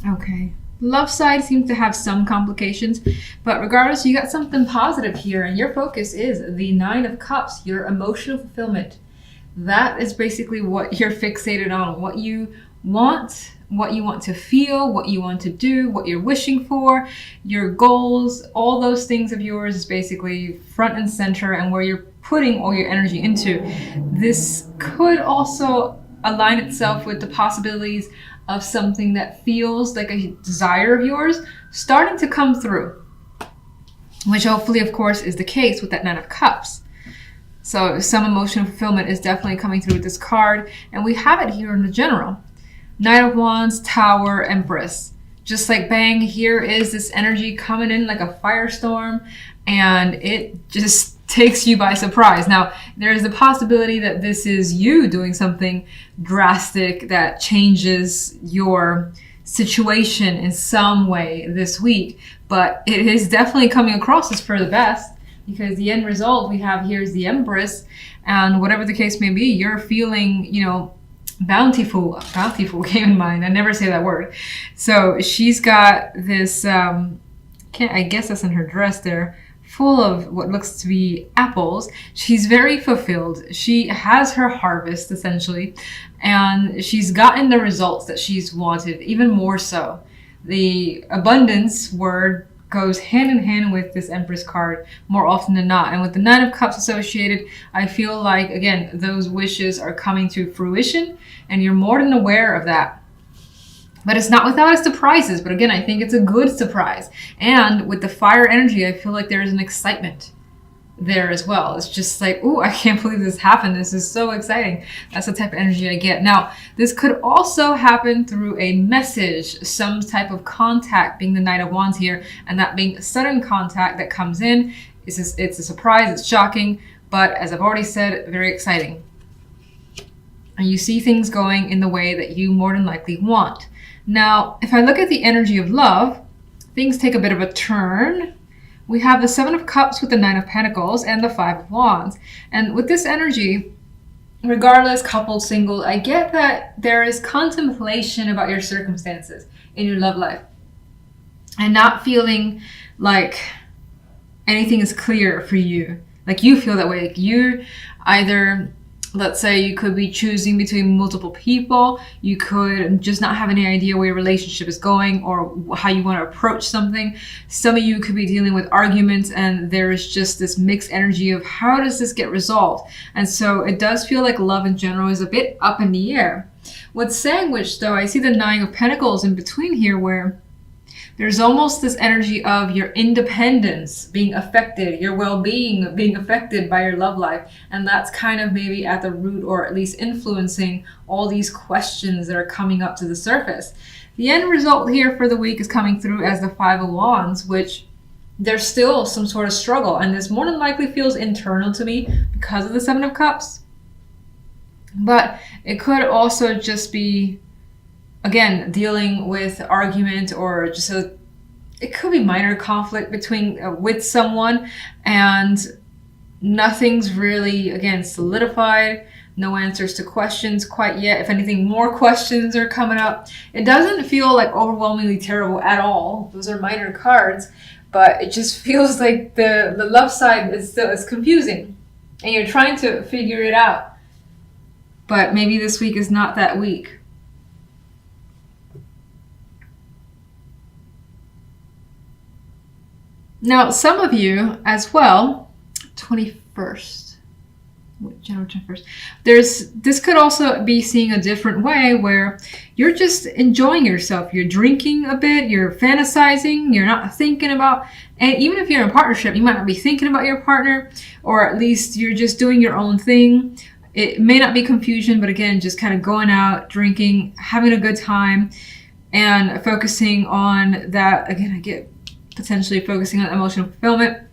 Okay. Love side seems to have some complications, but regardless, you got something positive here, and your focus is the Nine of Cups, your emotional fulfillment. That is basically what you're fixated on, what you want to feel, what you want to do, what you're wishing for, your goals, all those things of yours is basically front and center and where you're putting all your energy into. This could also align itself with the possibilities of something that feels like a desire of yours starting to come through, which hopefully, of course, is the case with that Nine of Cups. So some emotional fulfillment is definitely coming through with this card, and we have it here in the general. Knight of Wands, Tower, Empress. Just like bang, here is this energy coming in like a firestorm, and it just takes you by surprise. Now, there's the possibility that this is you doing something drastic that changes your situation in some way this week, but it is definitely coming across as for the best, because the end result we have here is the Empress, and whatever the case may be, you're feeling, bountiful came in mind. I never say that word. So she's got this, I guess that's in her dress there, full of what looks to be apples. She's very fulfilled. She has her harvest essentially, and she's gotten the results that she's wanted, even more so. The abundance word goes hand in hand with this Empress card more often than not. And with the Nine of Cups associated, I feel like, again, those wishes are coming to fruition, and you're more than aware of that. But it's not without its surprises. But again, I think it's a good surprise. And with the fire energy, I feel like there's an excitement there as well. It's just like, ooh, I can't believe this happened. This is so exciting. That's the type of energy I get. Now, this could also happen through a message, some type of contact, being the Knight of Wands here, and that being sudden contact that comes in. It's a surprise, it's shocking, but as I've already said, very exciting. And you see things going in the way that you more than likely want. Now, if I look at the energy of love, things take a bit of a turn. We have the Seven of Cups with the Nine of Pentacles and the Five of Wands. And with this energy, regardless, coupled, single, I get that there is contemplation about your circumstances in your love life. And not feeling like anything is clear for you. Like you feel that way. Like you either, let's say you could be choosing between multiple people. You could just not have any idea where your relationship is going or how you want to approach something. Some of you could be dealing with arguments, and there is just this mixed energy of how does this get resolved? And so it does feel like love in general is a bit up in the air. With Sandwich, though, I see the Nine of Pentacles in between here, where there's almost this energy of your independence being affected, your well-being being affected by your love life. And that's kind of maybe at the root, or at least influencing all these questions that are coming up to the surface. The end result here for the week is coming through as the Five of Wands, which there's still some sort of struggle. And this more than likely feels internal to me because of the Seven of Cups. But it could also just be, again, dealing with argument, or just it could be minor conflict between with someone, and nothing's really, again, solidified. No answers to questions quite yet. If anything, more questions are coming up. It doesn't feel like overwhelmingly terrible at all. Those are minor cards, but it just feels like the love side is confusing, and you're trying to figure it out. But maybe this week is not that week. Now, some of you as well, 21st, January 21st, this could also be seeing a different way, where you're just enjoying yourself. You're drinking a bit, you're fantasizing, you're not thinking about, and even if you're in a partnership, you might not be thinking about your partner, or at least you're just doing your own thing. It may not be confusion, but again, just kind of going out, drinking, having a good time, and focusing on that. Again, I get potentially focusing on emotional fulfillment.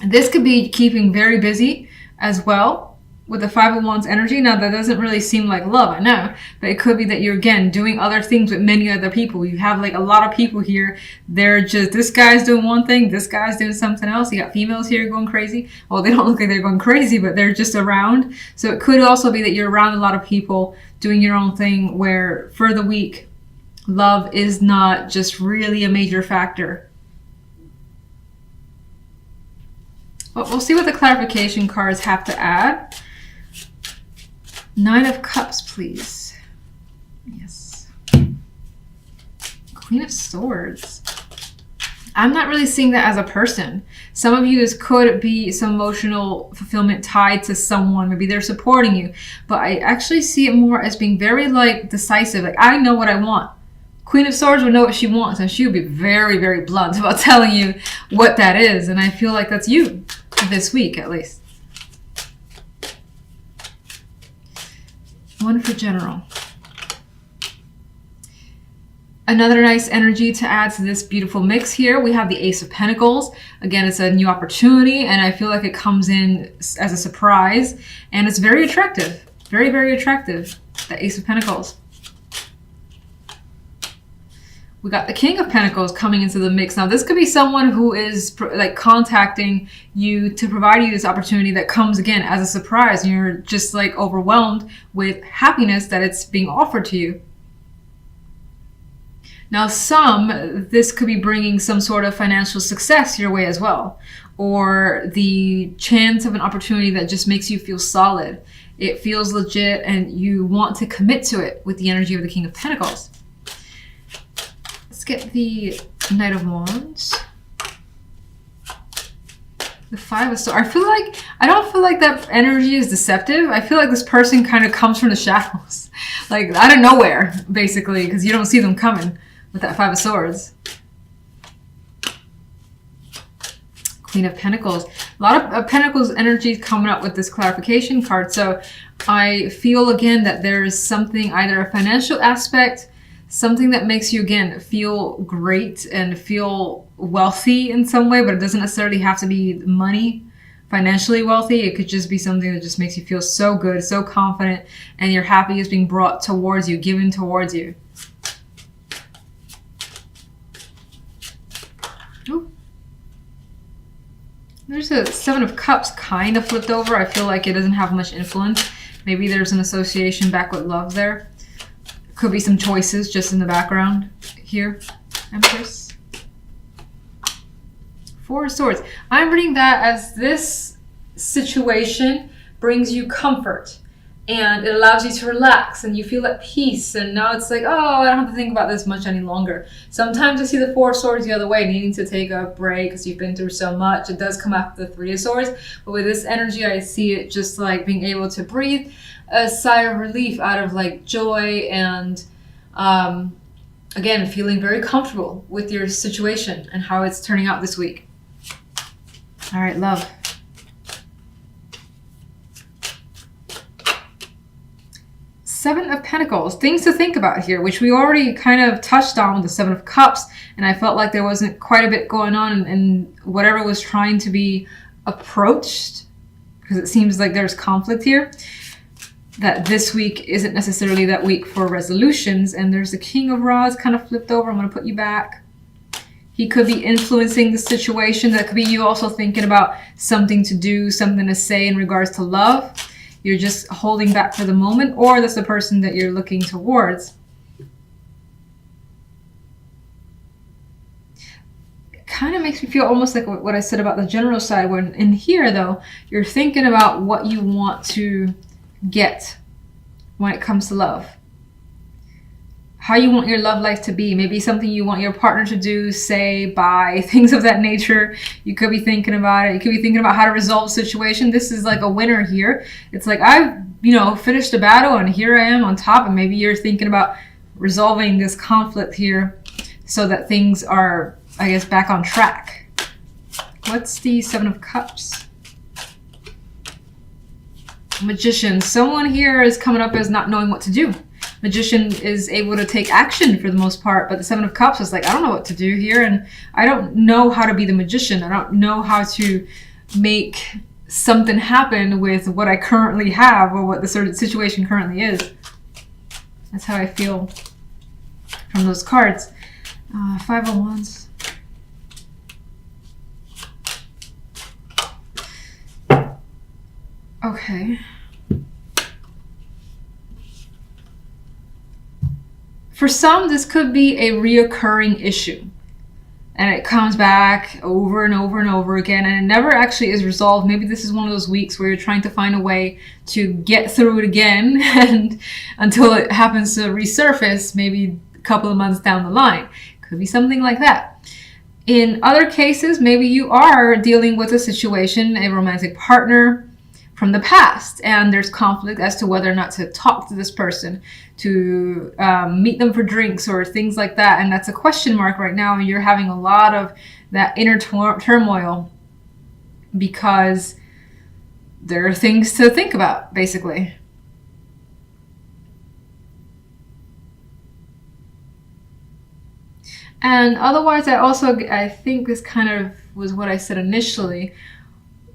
This could be keeping very busy as well with the Five of Wands energy. Now, that doesn't really seem like love, I know, but it could be that you're, again, doing other things with many other people. You have like a lot of people here. They're just, this guy's doing one thing, this guy's doing something else. You got females here going crazy. Well, they don't look like they're going crazy, but they're just around. So it could also be that you're around a lot of people doing your own thing, where for the week, love is not just really a major factor. But we'll see what the clarification cards have to add. 9 of Cups, please. Yes. Queen of Swords. I'm not really seeing that as a person. Some of you, this could be some emotional fulfillment tied to someone. Maybe they're supporting you. But I actually see it more as being very like decisive. Like, I know what I want. Queen of Swords would know what she wants, and she would be very, very blunt about telling you what that is. And I feel like that's you this week, at least. 1 for general. Another nice energy to add to this beautiful mix here. We have the Ace of Pentacles. Again, it's a new opportunity, and I feel like it comes in as a surprise, and it's very attractive. Very, very attractive. The Ace of Pentacles. We got the King of Pentacles coming into the mix. Now, this could be someone who is like contacting you to provide you this opportunity that comes again as a surprise. And you're just like overwhelmed with happiness that it's being offered to you. Now, this could be bringing some sort of financial success your way as well. Or the chance of an opportunity that just makes you feel solid. It feels legit and you want to commit to it with the energy of the King of Pentacles. Get the Knight of Wands, the 5 of Swords. I don't feel like that energy is deceptive. I feel like this person kind of comes from the shadows, like out of nowhere, basically, because you don't see them coming with that 5 of Swords. Queen of Pentacles. A lot of Pentacles energy coming up with this clarification card. So I feel again that there is something, either a financial aspect, something that makes you, again, feel great and feel wealthy in some way, but it doesn't necessarily have to be money, financially wealthy. It could just be something that just makes you feel so good, so confident, and your happiness being brought towards you, given towards you. Ooh. There's a 7 of Cups kind of flipped over. I feel like it doesn't have much influence. Maybe there's an association back with love there. Could be some choices just in the background here. Empress. 4 of Swords. I'm reading that as this situation brings you comfort and it allows you to relax and you feel at peace. And now it's like, oh, I don't have to think about this much any longer. Sometimes I see the 4 of Swords the other way, needing to take a break because you've been through so much. It does come after the 3 of Swords. But with this energy, I see it just like being able to breathe a sigh of relief out of like joy and again, feeling very comfortable with your situation and how it's turning out this week. All right, love. Seven of Pentacles, things to think about here, which we already kind of touched on with the 7 of Cups, and I felt like there wasn't quite a bit going on in whatever was trying to be approached, because it seems like there's conflict here. That this week isn't necessarily that week for resolutions. And there's the King of Rods kind of flipped over. I'm going to put you back. He could be influencing the situation. That could be you also thinking about something to do, something to say in regards to love. You're just holding back for the moment, or that's the person that you're looking towards. It kind of makes me feel almost like what I said about the general side, when in here though, you're thinking about what you want to get when it comes to love, how you want your love life to be, maybe something you want your partner to do, say, buy, things of that nature. You could be thinking about it. You could be thinking about how to resolve a situation. This is like a winner here. It's like, I've finished the battle and here I am on top, and maybe you're thinking about resolving this conflict here so that things are, I guess, back on track. What's the 7 of Cups? Magician. Someone here is coming up as not knowing what to do. Magician is able to take action for the most part, but the 7 of Cups is like, I don't know what to do here, and I don't know how to be the magician. I don't know how to make something happen with what I currently have, or what the sort of situation currently is. That's how I feel from those cards. 5 of Wands. Okay. For For some, this could be a reoccurring issue. And it comes back over and over and over again, and it never actually is resolved. Maybe this is one of those weeks where you're trying to find a way to get through it again, and until it happens to resurface, maybe a couple of months down the line. Could be something like that. In other cases, maybe you are dealing with a situation, a romantic partner from the past, and there's conflict as to whether or not to talk to this person, to meet them for drinks or things like that, and that's a question mark right now, and you're having a lot of that inner turmoil because there are things to think about, basically. And otherwise, I think this kind of was what I said initially,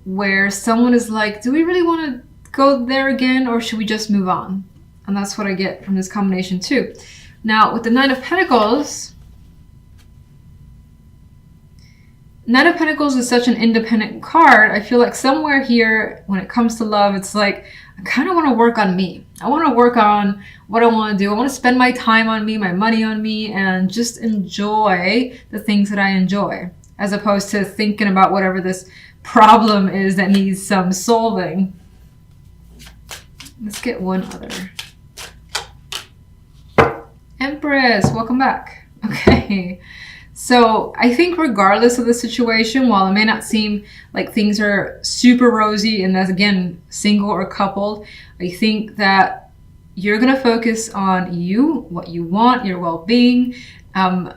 where someone is like, do we really want to go there again, or should we just move on? And that's what I get from this combination too. Now, with the Nine of Pentacles is such an independent card. I feel like somewhere here, when it comes to love, it's like, I kind of want to work on me. I want to work on what I want to do. I want to spend my time on me, my money on me, and just enjoy the things that I enjoy, as opposed to thinking about whatever this problem is that needs some solving. Let's get one other. Empress, welcome back. Okay, so I think regardless of the situation, while it may not seem like things are super rosy, and that's again single or coupled, I think that you're gonna focus on you, what you want, your well-being,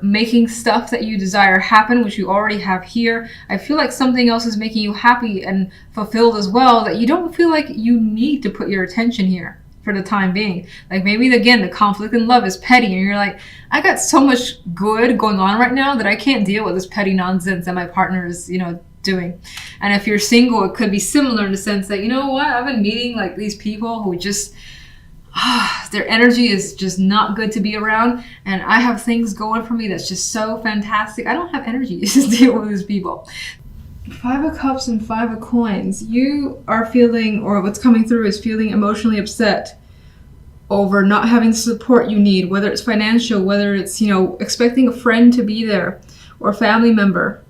making stuff that you desire happen, which you already have here. I feel like something else is making you happy and fulfilled as well, that you don't feel like you need to put your attention here for the time being. Like maybe again, the conflict in love is petty, and you're like, I got so much good going on right now that I can't deal with this petty nonsense that my partner is, doing. And if you're single, it could be similar in the sense that, you know what, I've been meeting like these people who just their energy is just not good to be around, and I have things going for me that's just so fantastic. I don't have energy to deal with these people. Five of Cups and Five of Coins. You are feeling, or what's coming through is feeling emotionally upset over not having the support you need, whether it's financial, whether it's, expecting a friend to be there or a family member.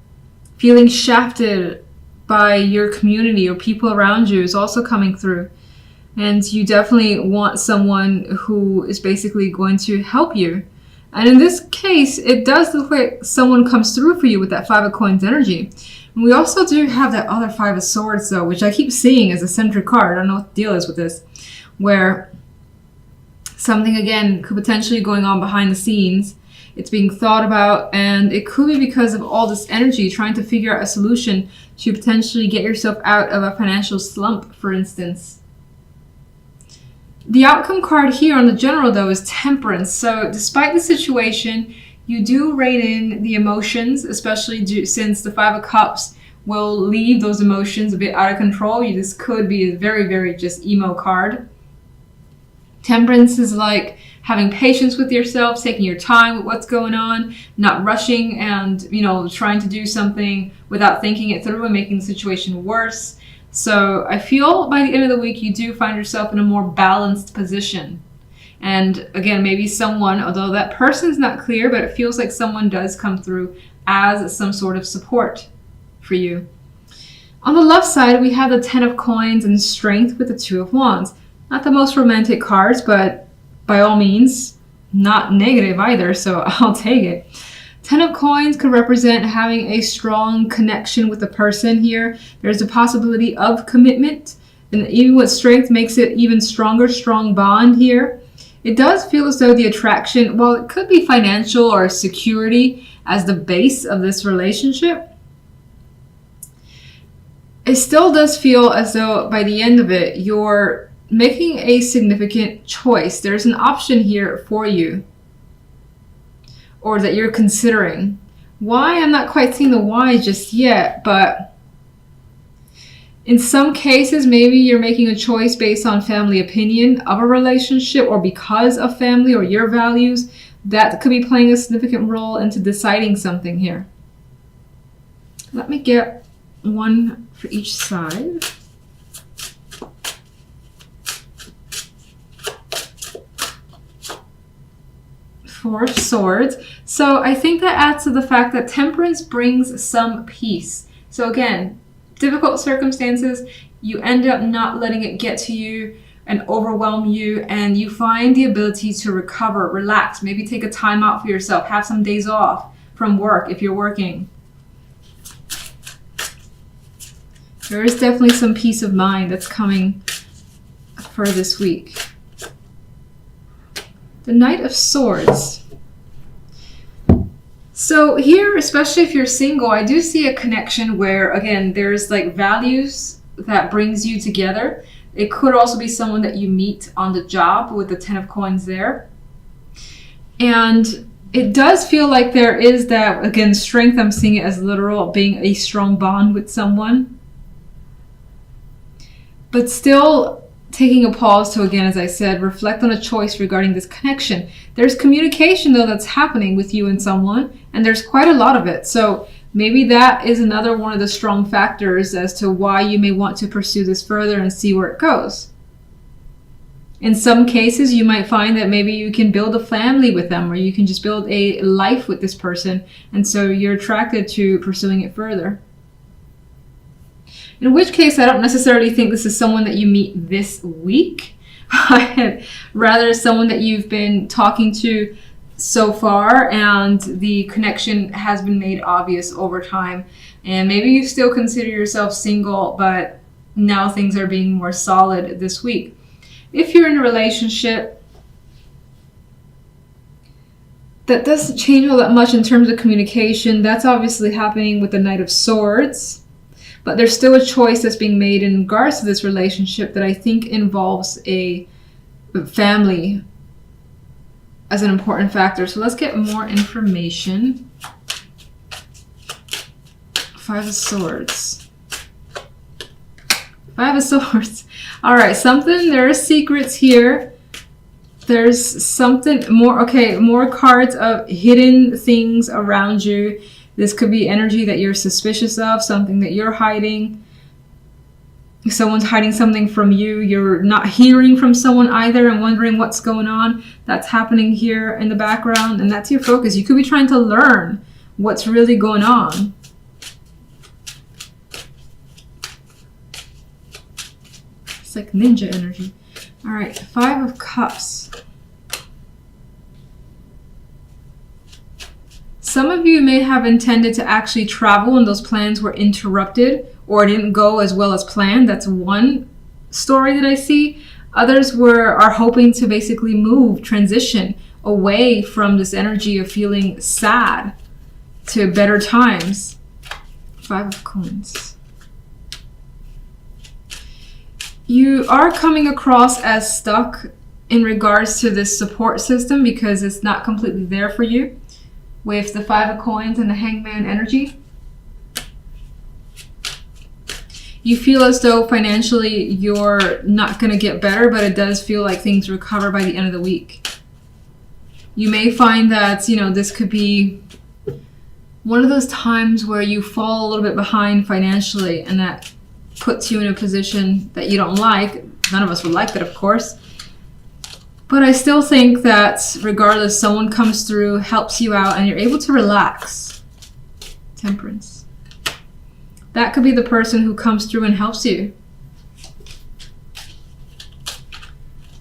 Feeling shafted by your community or people around you is also coming through. And you definitely want someone who is basically going to help you. And in this case, it does look like someone comes through for you with that Five of Coins energy. And we also do have that other Five of Swords, though, which I keep seeing as a centric card. I don't know what the deal is with this. Where something, again, could potentially going on behind the scenes. It's being thought about, and it could be because of all this energy, trying to figure out a solution to potentially get yourself out of a financial slump, for instance. The outcome card here on the general, though, is Temperance. So despite the situation, you do rein in the emotions, especially since the Five of Cups will leave those emotions a bit out of control. This could be a very, very just emo card. Temperance is like having patience with yourself, taking your time with what's going on, not rushing and, trying to do something without thinking it through and making the situation worse. So I feel by the end of the week, you do find yourself in a more balanced position. And again, maybe someone, although that person's not clear, but it feels like someone does come through as some sort of support for you. On the left side, we have the Ten of Coins and Strength with the Two of Wands. Not the most romantic cards, but by all means, not negative either, so I'll take it. Ten of Coins could represent having a strong connection with the person here. There's a possibility of commitment, and even with Strength makes it even stronger, strong bond here. It does feel as though the attraction, while it could be financial or security as the base of this relationship, it still does feel as though by the end of it, you're making a significant choice. There's an option here for you, or that you're considering. Why? I'm not quite seeing the why just yet, but in some cases, maybe you're making a choice based on family opinion of a relationship, or because of family or your values. That could be playing a significant role into deciding something here. Let me get one for each side. Four of Swords. So I think that adds to the fact that temperance brings some peace. So again, difficult circumstances, you end up not letting it get to you and overwhelm you, and you find the ability to recover, relax, maybe take a time out for yourself, have some days off from work if you're working. There is definitely some peace of mind that's coming for this week. The Knight of Swords. So here, especially if you're single, I do see a connection where, again, there's like values that brings you together. It could also be someone that you meet on the job with the 10 of Coins there. And it does feel like there is that, again, strength. I'm seeing it as literal, being a strong bond with someone. But still taking a pause to, again, as I said, reflect on a choice regarding this connection. There's communication, though, that's happening with you and someone, and there's quite a lot of it. So maybe that is another one of the strong factors as to why you may want to pursue this further and see where it goes. In some cases, you might find that maybe you can build a family with them, or you can just build a life with this person, and so you're attracted to pursuing it further. In which case, I don't necessarily think this is someone that you meet this week. Rather, someone that you've been talking to so far, and the connection has been made obvious over time. And maybe you still consider yourself single, but now things are being more solid this week. If you're in a relationship, that doesn't change all that much in terms of communication. That's obviously happening with the Knight of Swords. But there's still a choice that's being made in regards to this relationship that I think involves a family as an important factor. So let's get more information. Five of Swords. Five of Swords. All right, there are secrets here. There's something more. Okay, more cards of hidden things around you. This could be energy that you're suspicious of, something that you're hiding. Someone's hiding something from you. You're not hearing from someone either and wondering what's going on. That's happening here in the background, and that's your focus. You could be trying to learn what's really going on. It's like ninja energy. All right, Five of Cups. Some of you may have intended to actually travel and those plans were interrupted or didn't go as well as planned. That's one story that I see. Others are hoping to basically transition away from this energy of feeling sad to better times. Five of Coins. You are coming across as stuck in regards to this support system because it's not completely there for you. With the Five of Coins and the Hangman energy, you feel as though financially you're not going to get better, but it does feel like things recover by the end of the week. You may find that, this could be one of those times where you fall a little bit behind financially, and that puts you in a position that you don't like. None of us would like that, of course. But I still think that regardless, someone comes through, helps you out, and you're able to relax. Temperance. That could be the person who comes through and helps you.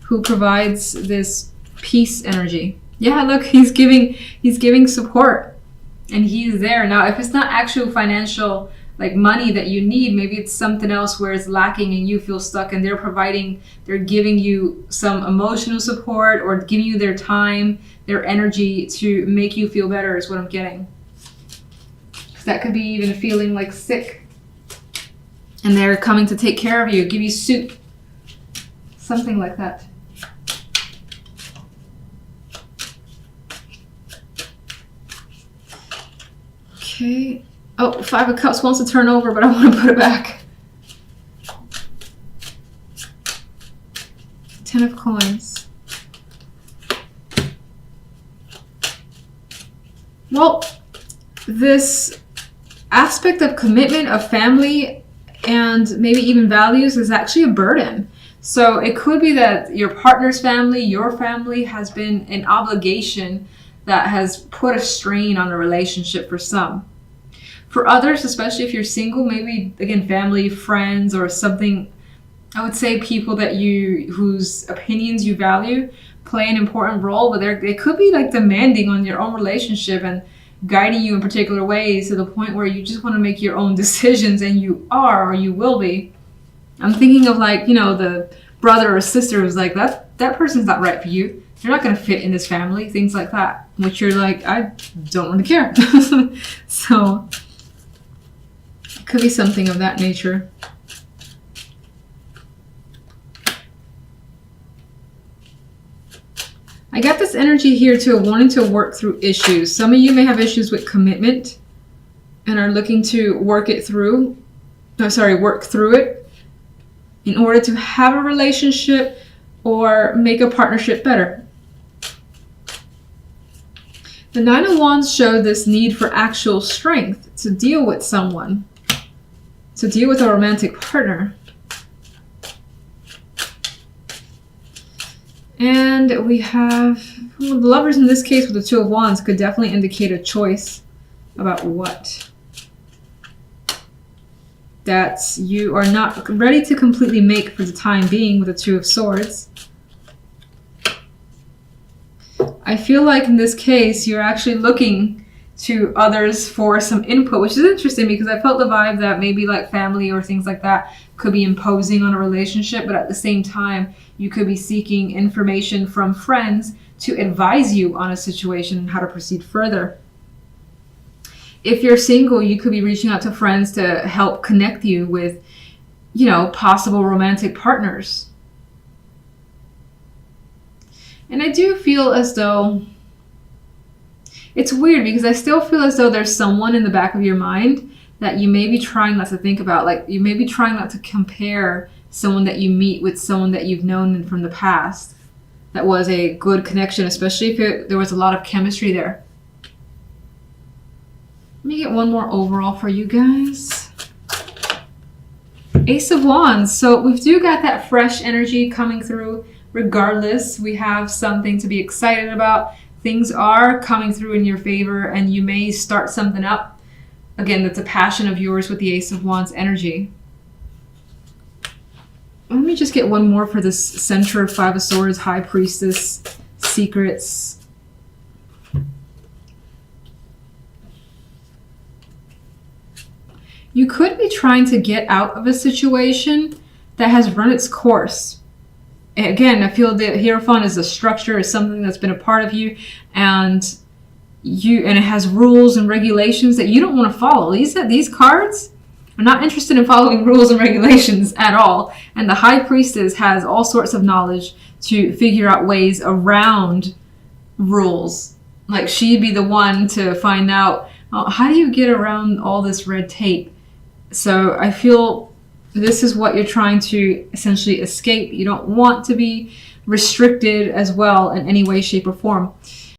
Who provides this peace energy. Yeah, look, he's giving support. And he's there. Now, if it's not actual financial money that you need, maybe it's something else where it's lacking and you feel stuck, and they're giving you some emotional support or giving you their time, their energy to make you feel better is what I'm getting. That could be even feeling like sick and they're coming to take care of you, give you soup, something like that. Okay. Oh, Five of Cups wants to turn over, but I want to put it back. 10 of Coins. Well, this aspect of commitment, of family, and maybe even values is actually a burden. So it could be that your partner's family, your family has been an obligation that has put a strain on a relationship for some. For others, especially if you're single, maybe again family, friends, or something, I would say people that whose opinions you value play an important role, but they could be like demanding on your own relationship and guiding you in particular ways to the point where you just want to make your own decisions, and you are, or you will be. I'm thinking of like, the brother or sister who's like, that person's not right for you. You're not going to fit in this family, things like that, which you're like, I don't really care. So it could be something of that nature. I got this energy here too, wanting to work through issues. Some of you may have issues with commitment and are looking to work through it in order to have a relationship or make a partnership better. The Nine of Wands showed this need for actual strength to deal with someone, to deal with a romantic partner. And we have the Lovers in this case with the Two of Wands could definitely indicate a choice about what that you are not ready to completely make for the time being with the Two of Swords. I feel like in this case, you're actually looking to others for some input, which is interesting because I felt the vibe that maybe like family or things like that could be imposing on a relationship, but at the same time, you could be seeking information from friends to advise you on a situation and how to proceed further. If you're single, you could be reaching out to friends to help connect you with, possible romantic partners. And I do feel as though it's weird because I still feel as though there's someone in the back of your mind that you may be trying not to think about. Like you may be trying not to compare someone that you meet with someone that you've known from the past that was a good connection, especially if there was a lot of chemistry there. Let me get one more overall for you guys. Ace of Wands. So we do got that fresh energy coming through. Regardless, we have something to be excited about. Things are coming through in your favor and you may start something up. Again, that's a passion of yours with the Ace of Wands energy. Let me just get one more for this center of Five of Swords, High Priestess, secrets. You could be trying to get out of a situation that has run its course. Again, I feel the Hierophant is a structure, is something that's been a part of you, and it has rules and regulations that you don't want to follow. These cards are not interested in following rules and regulations at all. And the High Priestess has all sorts of knowledge to figure out ways around rules. Like she'd be the one to find out, how do you get around all this red tape? So I feel this is what you're trying to essentially escape. You don't want to be restricted as well in any way, shape, or form.